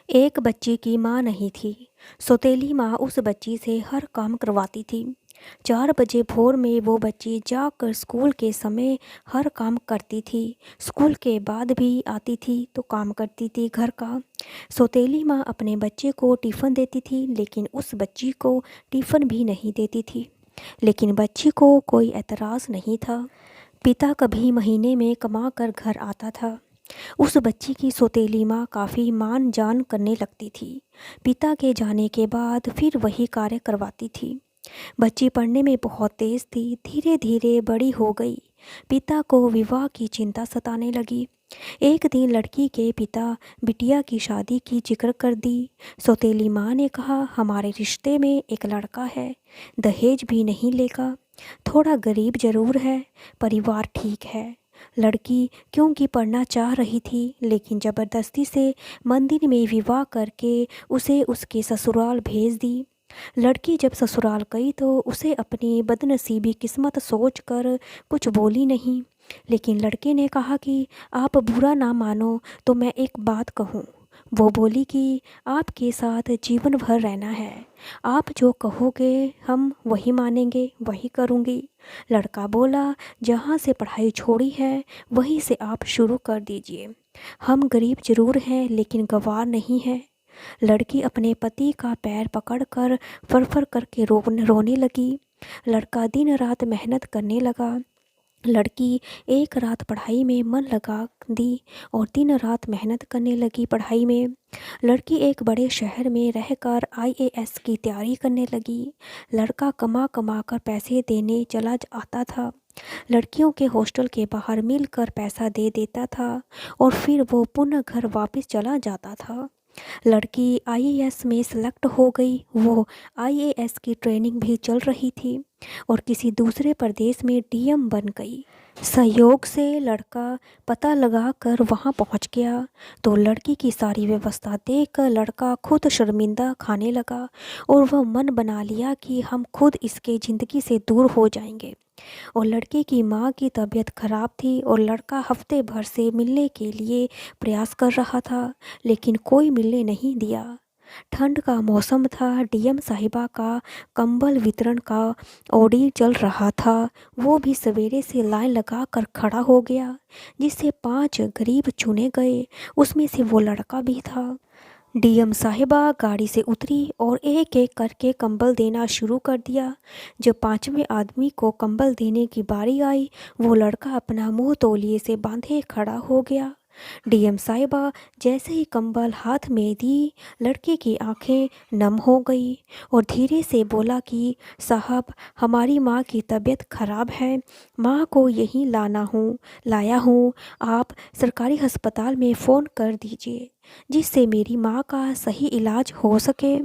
एक बच्ची की माँ नहीं थी। सौतेली माँ उस बच्ची से हर काम करवाती थी। 4 बजे भोर में वो बच्ची जाकर स्कूल के समय हर काम करती थी। स्कूल के बाद भी आती थी तो काम करती थी घर का। सौतेली माँ अपने बच्चे को टिफ़िन देती थी, लेकिन उस बच्ची को टिफ़िन भी नहीं देती थी। लेकिन बच्ची को कोई एतराज़ नहीं था। पिता कभी महीने में कमा कर घर आता था। उस बच्ची की सौतेली माँ काफ़ी मान जान करने लगती थी। पिता के जाने के बाद फिर वही कार्य करवाती थी। बच्ची पढ़ने में बहुत तेज़ थी, धीरे धीरे बड़ी हो गई। पिता को विवाह की चिंता सताने लगी। एक दिन लड़की के पिता बिटिया की शादी की जिक्र कर दी। सौतेली माँ ने कहा, हमारे रिश्ते में एक लड़का है, दहेज भी नहीं लेगा, थोड़ा गरीब ज़रूर है, परिवार ठीक है। लड़की क्योंकि पढ़ना चाह रही थी, लेकिन ज़बरदस्ती से मंदिर में विवाह करके उसे उसके ससुराल भेज दी। लड़की जब ससुराल गई तो उसे अपनी बदनसीबी किस्मत सोचकर कुछ बोली नहीं। लेकिन लड़के ने कहा कि आप बुरा ना मानो तो मैं एक बात कहूँ। वो बोली कि आपके साथ जीवन भर रहना है, आप जो कहोगे हम वही मानेंगे, वही करूँगी। लड़का बोला, जहाँ से पढ़ाई छोड़ी है वहीं से आप शुरू कर दीजिए। हम गरीब जरूर हैं लेकिन गंवार नहीं हैं। लड़की अपने पति का पैर पकड़कर फर-फर करके रोने लगी। लड़का दिन रात मेहनत करने लगा। लड़की एक रात पढ़ाई में मन लगा दी और दिन रात मेहनत करने लगी पढ़ाई में। लड़की एक बड़े शहर में रहकर आईएएस की तैयारी करने लगी। लड़का कमा कमा कर पैसे देने चला आता था। लड़कियों के हॉस्टल के बाहर मिलकर पैसा दे देता था और फिर वो पुनः घर वापस चला जाता था। लड़की आईएएस में सेलेक्ट हो गई। वो आईएएस की ट्रेनिंग भी चल रही थी और किसी दूसरे प्रदेश में डीएम बन गई। संयोग से लड़का पता लगा कर वहाँ पहुँच गया तो लड़की की सारी व्यवस्था देखकर लड़का खुद शर्मिंदा खाने लगा और वह मन बना लिया कि हम खुद इसके ज़िंदगी से दूर हो जाएंगे। और लड़के की माँ की तबीयत खराब थी और लड़का हफ्ते भर से मिलने के लिए प्रयास कर रहा था, लेकिन कोई मिलने नहीं दिया। ठंड का मौसम था। डीएम साहिबा का कंबल वितरण का ऑडिट चल रहा था। वो भी सवेरे से लाइन लगा कर खड़ा हो गया, जिससे 5 गरीब चुने गए। उसमें से वो लड़का भी था। डीएम साहिबा गाड़ी से उतरी और एक एक करके कंबल देना शुरू कर दिया। जब 5वें आदमी को कंबल देने की बारी आई, वो लड़का अपना मुंह तौलिए से बांधे खड़ा हो गया। डीएम साहिबा जैसे ही कंबल हाथ में दी, लड़के की आंखें नम हो गई और धीरे से बोला कि साहब, हमारी माँ की तबीयत खराब है, माँ को यहीं लाया हूँ। आप सरकारी अस्पताल में फ़ोन कर दीजिए जिससे मेरी माँ का सही इलाज हो सके।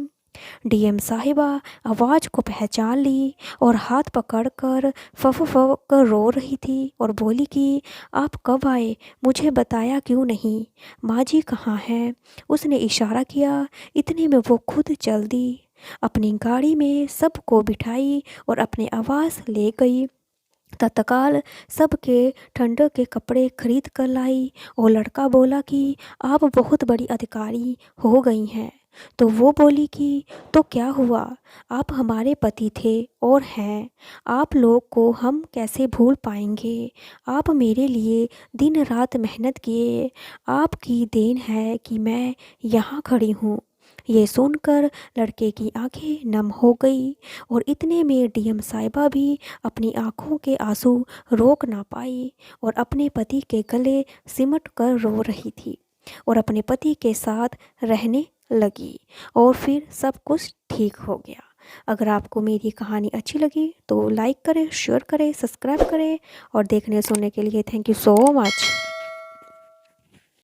डीएम साहिबा आवाज़ को पहचान ली और हाथ पकड़कर फफ कर रो रही थी और बोली कि आप कब आए, मुझे बताया क्यों नहीं, माँ जी कहाँ हैं। उसने इशारा किया। इतने में वो खुद चल दी, अपनी गाड़ी में सबको बिठाई और अपने आवास ले गई। तत्काल सबके ठंड के कपड़े खरीद कर लाई और लड़का बोला कि आप बहुत बड़ी अधिकारी हो गई हैं। तो वो बोली कि तो क्या हुआ, आप हमारे पति थे और हैं, आप लोग को हम कैसे भूल पाएंगे। आप मेरे लिए दिन रात मेहनत किए, आपकी देन है कि मैं यहाँ खड़ी हूँ। ये सुनकर लड़के की आंखें नम हो गई और इतने में डीएम साहिबा भी अपनी आंखों के आंसू रोक ना पाई और अपने पति के गले सिमट कर रो रही थी और अपने पति के साथ रहने लगी और फिर सब कुछ ठीक हो गया। अगर आपको मेरी कहानी अच्छी लगी तो लाइक करें, शेयर करें, सब्सक्राइब करें और देखने सुनने के लिए थैंक यू सो मच।